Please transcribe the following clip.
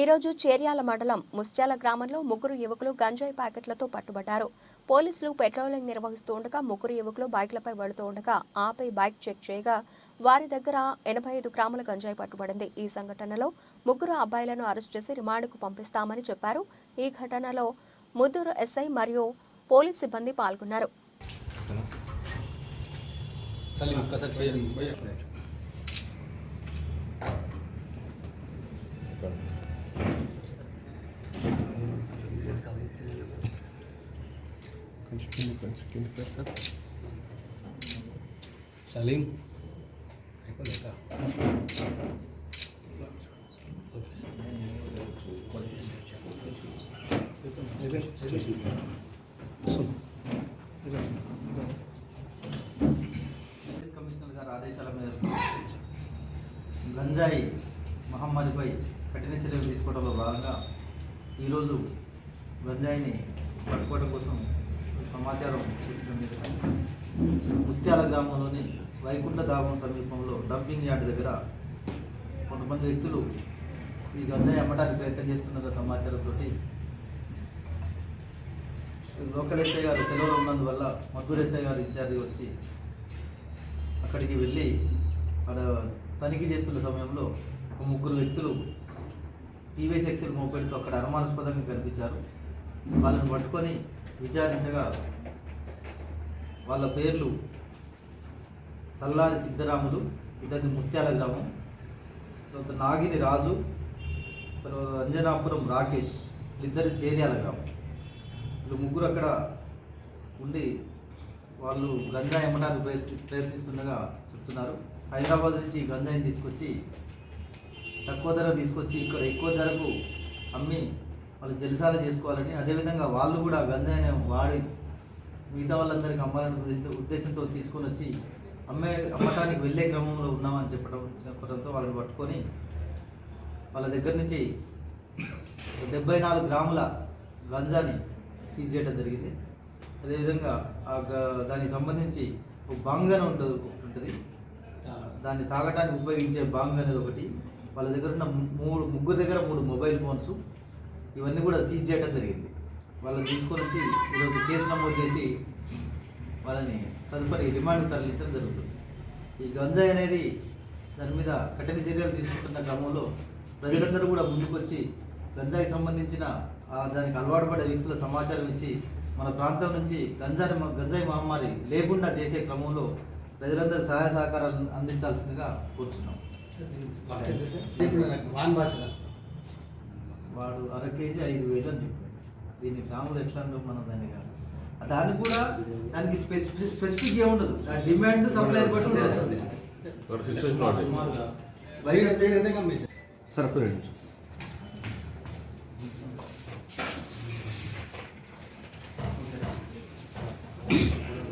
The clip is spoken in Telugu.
ఈరోజు చేర్యాల మండలం ముస్త్యాల గ్రామంలో ముగ్గురు యువకులు గంజాయి ప్యాకెట్లతో పట్టుబడ్డారు. పోలీసులు పెట్రోలింగ్ నిర్వహిస్తుండగా ముగ్గురు యువకులు బైక్లపై వెళుతూ ఉండగా ఆపై బైక్ చెక్ చేయగా వారి దగ్గర 85 గ్రాముల గంజాయి పట్టుబడింది. ఈ సంఘటనలో ముగ్గురు అబ్బాయిలను అరెస్ట్ చేసి రిమాండ్కు పంపిస్తామని చెప్పారు. ఈ ఘటనలో ముద్దూరు ఎస్ఐ మరియు పోలీస్ సిబ్బంది పాల్గొన్నారు. Salim. కమిషనర్ గారి ఆదేశాల మేరకు గంజాయి మహమ్మారిపై కఠిన చర్యలు తీసుకోవడంలో భాగంగా ఈరోజు గంజాయిని పట్టుకోవడం కోసం సమాచారం ఇచ్చడం జరిగింది. ముస్త్యాల గ్రామంలోని వైకుంఠ ధామం సమీపంలో డంపింగ్ యార్డ్ దగ్గర కొంతమంది వ్యక్తులు ఈ గంజాయి అమ్మడానికి ప్రయత్నం చేస్తున్న సమాచారంతో లోకల్ ఎస్ఐ గారు సెలవులో ఉన్నందువల్ల మద్దూరు ఎస్ఐ గారు ఇన్ఛార్జి వచ్చి అక్కడికి వెళ్ళి అక్కడ తనిఖీ చేస్తున్న సమయంలో ఒక ముగ్గురు వ్యక్తులు టీవీఎస్ ఎక్సెల్ మోపెడ్తో అక్కడ అనుమానాస్పదంగా కనిపించారు. వాళ్ళని పట్టుకొని విచారించగా వాళ్ళ పేర్లు సల్లారి సిద్ధరాములు, ఇద్దరిది ముస్త్యాల గ్రామం, తర్వాత నాగిని రాజు, తర్వాత అంజనాపురం రాకేష్, ఇద్దరి చేర్యాల గ్రామం. వీళ్ళు ముగ్గురు అక్కడ ఉండి వాళ్ళు గంజాయి అమ్మడానికి ప్రయత్నిస్తుండగా చెప్తున్నారు. హైదరాబాద్ నుంచి గంజాయిని తీసుకొచ్చి తక్కువ ధర తీసుకొచ్చి ఇక్కడ ఎక్కువ ధరకు అమ్మి వాళ్ళు జలసాలు చేసుకోవాలని, అదేవిధంగా వాళ్ళు కూడా గంజాయిని వాడి మిగతా వాళ్ళందరికీ అమ్మాలనే ఉద్దేశంతో తీసుకొని వచ్చి అమ్మటానికి వెళ్ళే క్రమంలో ఉన్నామని చెప్పడంతో వాళ్ళని పట్టుకొని వాళ్ళ దగ్గర నుంచి 74 గ్రాముల గంజాని సీజ్ చేయడం జరిగింది. అదేవిధంగా దానికి సంబంధించి ఒక బాంగ్ అని ఉంటుంది, దాన్ని తాగటానికి ఉపయోగించే బాంగ్ అనేది ఒకటి, వాళ్ళ దగ్గర ఉన్న ముగ్గురు దగ్గర 3 మొబైల్ ఫోన్స్, ఇవన్నీ కూడా సీజ్ చేయడం జరిగింది. వాళ్ళని తీసుకొని వచ్చి ఈరోజు కేసు నమోదు చేసి వాళ్ళని తదుపరి రిమాండ్కి తరలించడం జరుగుతుంది. ఈ గంజాయి అనేది దాని మీద కఠిన చర్యలు తీసుకుంటున్న క్రమంలో ప్రజలందరూ కూడా ముందుకొచ్చి గంజాయికి సంబంధించిన దానికి అలవాటు పడే వ్యక్తుల సమాచారం ఇచ్చి మన ప్రాంతం నుంచి గంజాయి మహమ్మారి లేకుండా చేసే క్రమంలో ప్రజలందరూ సహాయ సహకారాలు అందించాల్సిందిగా కోరుతున్నాం. వాడు 1/2 కేజీ 5,000 అని చెప్పాడు. దీన్ని గ్రాములు ఎట్లా అంటాం మనం దాన్ని కాదు, దాన్ని కూడా దానికి స్పెసిఫిక్ ఏముండదు, దాని డిమాండ్ సప్లై బట్టి ఉంటుంది.